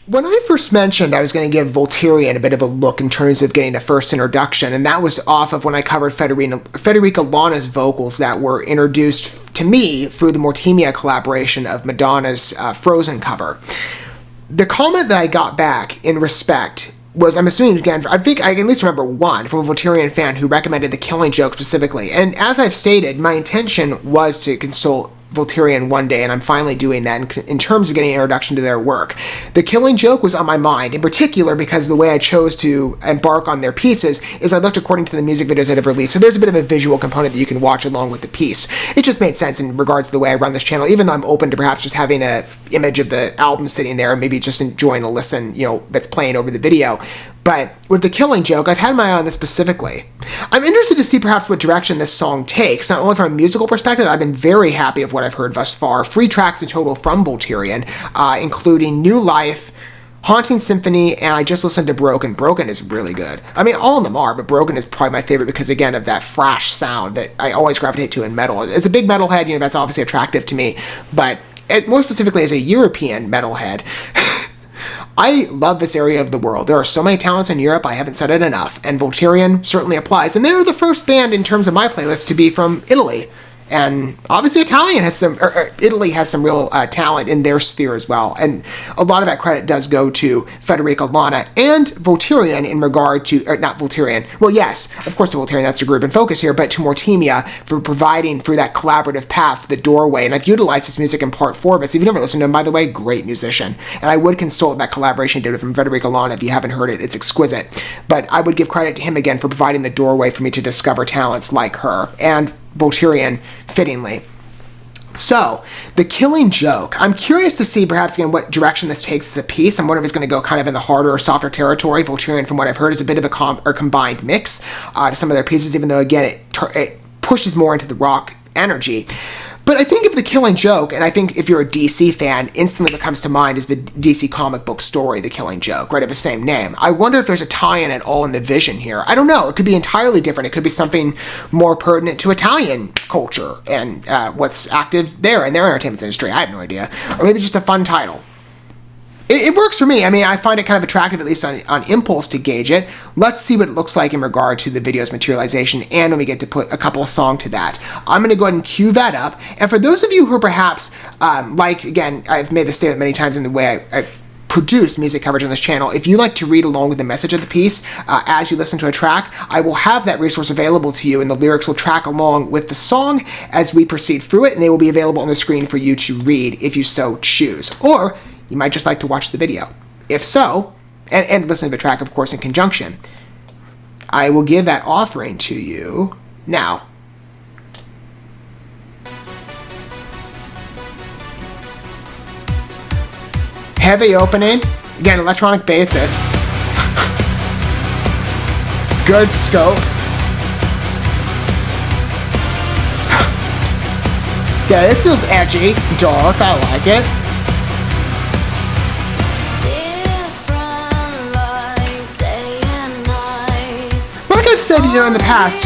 When I first mentioned I was going to give VOLTURIAN a bit of a look in terms of getting a first introduction, and that was off of when I covered Federica Lana's vocals that were introduced to me through the Mortimia collaboration of Madonna's Frozen cover. The comment that I got back in respect was, I'm assuming again, I think I can at least remember one from a VOLTURIAN fan who recommended The Killing Joke specifically. And as I've stated, my intention was to consult VOLTURIAN one day, and I'm finally doing that in terms of getting an introduction to their work. The Killing Joke was on my mind, in particular because the way I chose to embark on their pieces is I looked according to the music videos that have released, so there's a bit of a visual component that you can watch along with the piece. It just made sense in regards to the way I run this channel, even though I'm open to perhaps just having an image of the album sitting there and maybe just enjoying a listen, that's playing over the video. But with The Killing Joke, I've had my eye on this specifically. I'm interested to see perhaps what direction this song takes. Not only from a musical perspective, I've been very happy of what I've heard thus far. 3 tracks in total from VOLTURIAN, including New Life, Haunting Symphony, and I just listened to Broken. Broken is really good. I mean, all of them are, but Broken is probably my favorite because, again, of that thrash sound that I always gravitate to in metal. As a big metalhead, that's obviously attractive to me, but more specifically as a European metalhead, I love this area of the world. There are so many talents in Europe, I haven't said it enough, and VOLTURIAN certainly applies. And they're the first band in terms of my playlist to be from Italy. And obviously Italy has some real talent in their sphere as well. And a lot of that credit does go to Federica Lana and VOLTURIAN in regard to, or not VOLTURIAN, well yes, of course to VOLTURIAN, that's the group in focus here, but to Mortimia for providing through that collaborative path the doorway. And I've utilized this music in part 4 of it. So if you've never listened to him, by the way, great musician. And I would consult that collaboration he did from Federica Lana if you haven't heard it. It's exquisite. But I would give credit to him again for providing the doorway for me to discover talents like her. And VOLTURIAN fittingly. So, The Killing Joke. I'm curious to see perhaps again what direction this takes as a piece. I'm wondering if it's going to go kind of in the harder or softer territory. VOLTURIAN, from what I've heard, is a bit of a combined mix to some of their pieces, even though again it pushes more into the rock energy. But I think of The Killing Joke, and I think if you're a DC fan, instantly what comes to mind is the DC comic book story, The Killing Joke, right, of the same name. I wonder if there's a tie-in at all in the vision here. I don't know. It could be entirely different. It could be something more pertinent to Italian culture and what's active there in their entertainment industry. I have no idea. Or maybe just a fun title. It works for me. I mean, I find it kind of attractive, at least on impulse, to gauge it. Let's see what it looks like in regard to the video's materialization and when we get to put a couple of songs to that. I'm going to go ahead and cue that up. And for those of you who perhaps, again, I've made this statement many times in the way I produce music coverage on this channel, if you like to read along with the message of the piece as you listen to a track, I will have that resource available to you, and the lyrics will track along with the song as we proceed through it, and they will be available on the screen for you to read if you so choose. Or you might just like to watch the video. If so, and listen to the track, of course, in conjunction, I will give that offering to you now. Heavy opening. Again, electronic basis. Good scope. Yeah, this feels edgy, dark, I like it. Like I've said, in the past,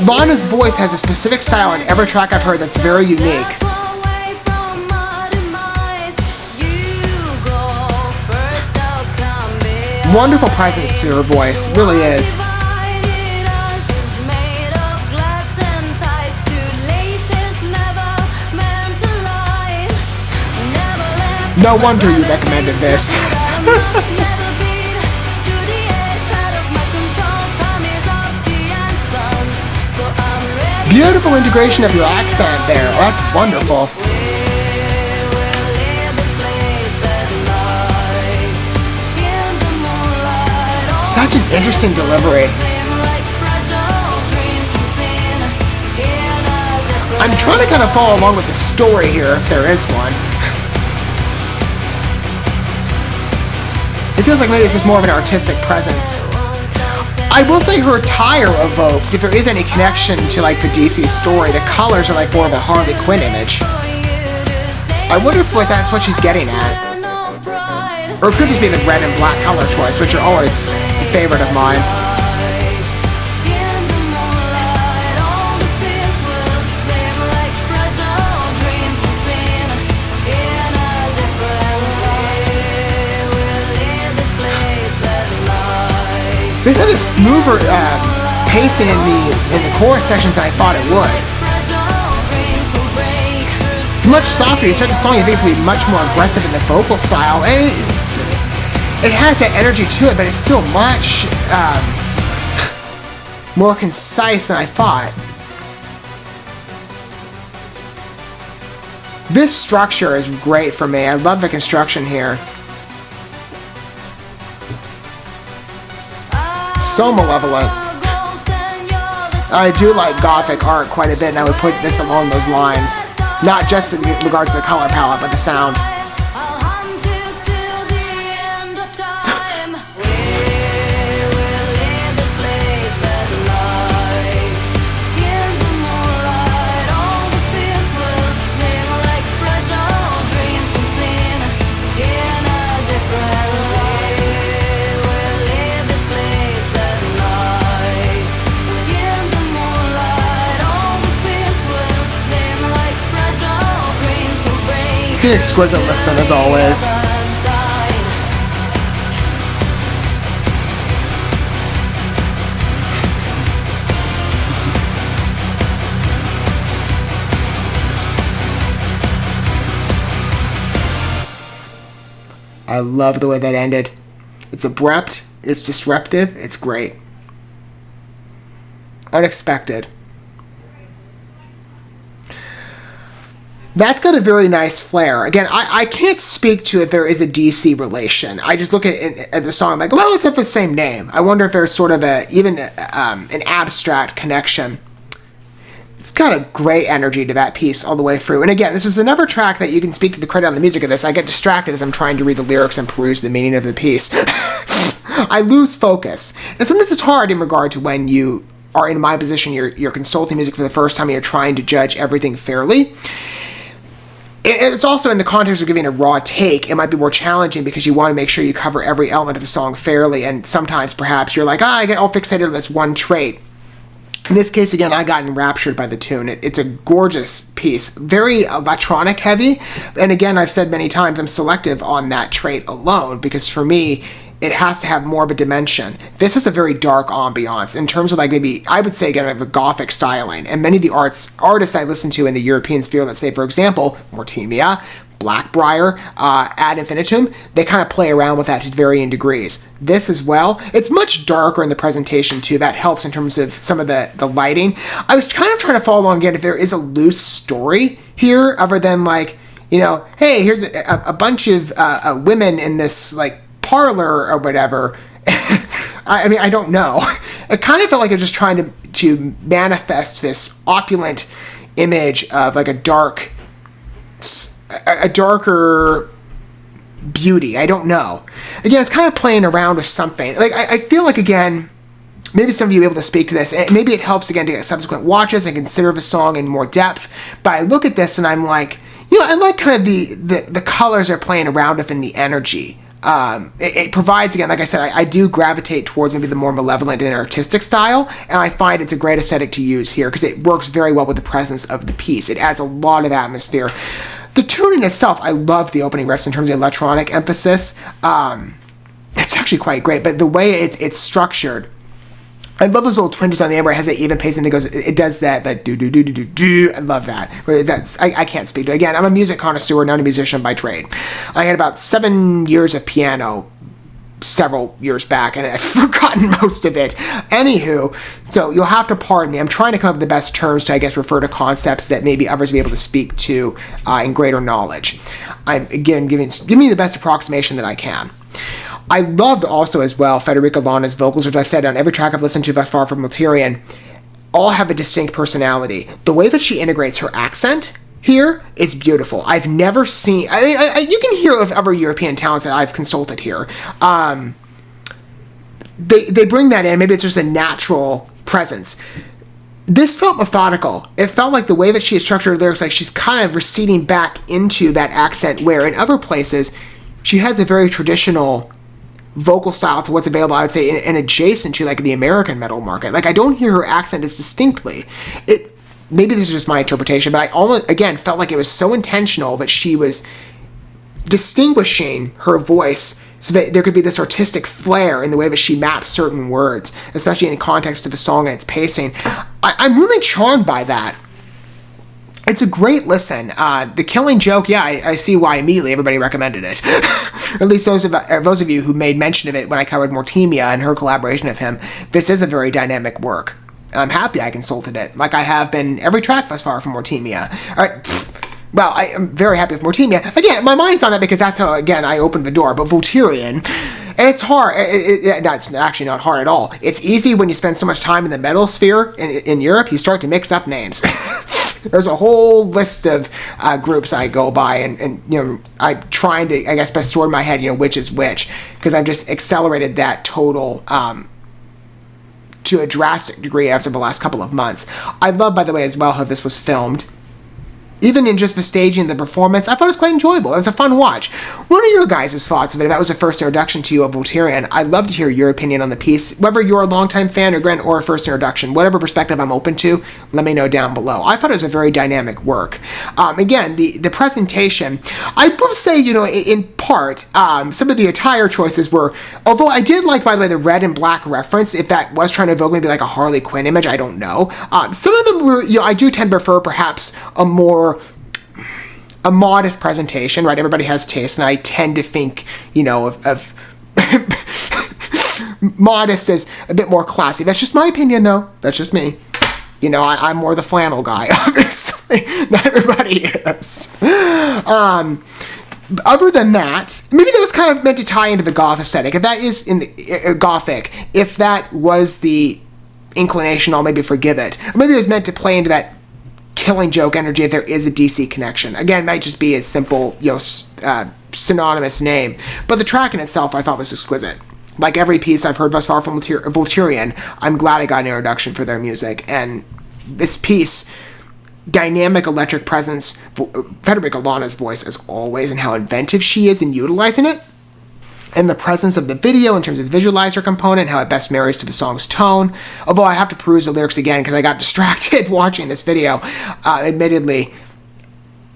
Lana's voice has a specific style in every track I've heard that's very unique. Wonderful presence to her voice, it really is. No wonder you recommended this. Beautiful integration of your accent there. Oh, that's wonderful. Such an interesting delivery. I'm trying to kind of follow along with the story here, if there is one. It feels like maybe it's just more of an artistic presence. I will say her attire evokes, if there is any connection to like the DC story, the colors are like more of a Harley Quinn image. I wonder if that's what she's getting at. Or it could just be the red and black color choice, which are always a favorite of mine. This had a smoother pacing in the chorus sections than I thought it would. It's much softer. You start the song, you think it's going to be much more aggressive in the vocal style. And it has that energy to it, but it's still much more concise than I thought. This structure is great for me. I love the construction here. So malevolent. I do like gothic art quite a bit, and I would put this along those lines. Not just in regards to the color palette, but the sound. It's an exquisite listen, as always. I love the way that ended. It's abrupt, it's disruptive, it's great. Unexpected. That's got a very nice flair. Again, I can't speak to if there is a DC relation. I just look at the song, I'm like, well, it's of the same name. I wonder if there's sort of an abstract connection. It's got a great energy to that piece all the way through. And again, this is another track that you can speak to the credit on the music of this. I get distracted as I'm trying to read the lyrics and peruse the meaning of the piece. I lose focus. And sometimes it's hard in regard to when you are in my position, you're consulting music for the first time and you're trying to judge everything fairly. It's also in the context of giving a raw take, it might be more challenging because you want to make sure you cover every element of the song fairly, and sometimes perhaps you're like, I get all fixated on this one trait. In this case, again, I got enraptured by the tune. It's a gorgeous piece, very electronic heavy, and again, I've said many times, I'm selective on that trait alone, because for me, it has to have more of a dimension. This has a very dark ambiance in terms of like maybe, I would say again, of a gothic styling. And many of the artists I listen to in the European sphere, let's say for example, Mortimia, Blackbriar, Ad Infinitum, they kind of play around with that to varying degrees. This as well, it's much darker in the presentation too. That helps in terms of some of the lighting. I was kind of trying to follow along again if there is a loose story here other than like, you know, hey, here's a bunch of women in this like parlor or whatever. I mean, I don't know. It kind of felt like it was just trying to manifest this opulent image of like a darker beauty. I don't know. Again, it's kind of playing around with something. Like I feel like again, maybe some of you are able to speak to this, and maybe it helps again to get subsequent watches and consider the song in more depth. But I look at this and I'm like, you know, I like kind of the colors are playing around with and the energy. It provides, again, like I said, I do gravitate towards maybe the more malevolent and artistic style, and I find it's a great aesthetic to use here because it works very well with the presence of the piece. It adds a lot of atmosphere. The tune in itself, I love the opening riffs in terms of electronic emphasis. It's actually quite great, but the way it's structured, I love those little twinges on the end where it has that even pacing that goes, it does that do do do do do do. I love that. I can't speak to it. Again, I'm a music connoisseur, not a musician by trade. I had about 7 years of piano several years back, and I've forgotten most of it. Anywho, so you'll have to pardon me. I'm trying to come up with the best terms to, I guess, refer to concepts that maybe others will be able to speak to in greater knowledge. I'm, again, giving you the best approximation that I can. I loved also as well Federica Lana's vocals, which I've said on every track I've listened to thus far from VOLTURIAN, all have a distinct personality. The way that she integrates her accent here is beautiful. I've never seen... you can hear of other European talents that I've consulted here. They bring that in. Maybe it's just a natural presence. This felt methodical. It felt like the way that she has structured her lyrics, like she's kind of receding back into that accent, where in other places, she has a very traditional vocal style to what's available, I would say, and adjacent to like the American metal market. Like I don't hear her accent as distinctly. Maybe this is just my interpretation, but I almost, again, felt like it was so intentional that she was distinguishing her voice So that there could be this artistic flair in the way that she maps certain words, especially in the context of a song and its pacing. I'm really charmed by that. It's a great listen. The Killing Joke, yeah, I see why immediately everybody recommended it. Or at least those of you who made mention of it when I covered Mortimia and her collaboration of him. This is a very dynamic work. And I'm happy I consulted it, like I have been every track thus far from Mortimia. Well, I am very happy with Mortimia. Again, my mind's on that because that's how, again, I opened the door. But VOLTURIan, and it's hard. No, it's actually not hard at all. It's easy when you spend so much time in the metal sphere in Europe. You start to mix up names. There's a whole list of groups I go by, and I'm trying to, I guess, best sort in my head, which is which, because I've just accelerated that total to a drastic degree as of the last couple of months. I love, by the way, as well, how this was filmed. Even in just the staging, the performance, I thought it was quite enjoyable. It was a fun watch. What are your guys' thoughts of it? If that was a first introduction to you of VOLTURIan, I'd love to hear your opinion on the piece. Whether you're a longtime fan or a first introduction, whatever perspective I'm open to, let me know down below. I thought it was a very dynamic work. Again, the presentation, I will say, in part, some of the attire choices were, although I did like, by the way, the red and black reference, if that was trying to evoke maybe like a Harley Quinn image, I don't know. Some of them were, I do tend to prefer perhaps a modest presentation, right? Everybody has taste, and I tend to think, of modest as a bit more classy. That's just my opinion, though. That's just me. I'm more the flannel guy, obviously. Not everybody is. Other than that, maybe that was kind of meant to tie into the goth aesthetic. If that is in the gothic, if that was the inclination, I'll maybe forgive it. Or maybe it was meant to play into that Killing Joke energy if there is a DC connection. Again, it might just be a simple, synonymous name. But the track in itself I thought was exquisite. Like every piece I've heard thus far from VOLTURIan, I'm glad I got an introduction for their music. And this piece, dynamic electric presence, Federica Lana's voice as always, and how inventive she is in utilizing it. And the presence of the video in terms of the visualizer component, how it best marries to the song's tone. Although I have to peruse the lyrics again because I got distracted watching this video. Admittedly,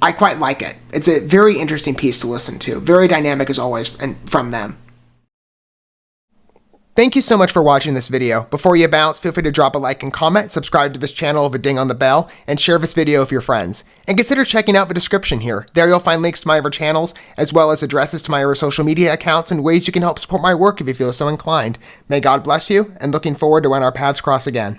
I quite like it. It's a very interesting piece to listen to. Very dynamic as always from them. Thank you so much for watching this video. Before you bounce, feel free to drop a like and comment, subscribe to this channel with a ding on the bell, and share this video with your friends. And consider checking out the description here. There you'll find links to my other channels, as well as addresses to my other social media accounts and ways you can help support my work if you feel so inclined. May God bless you, and looking forward to when our paths cross again.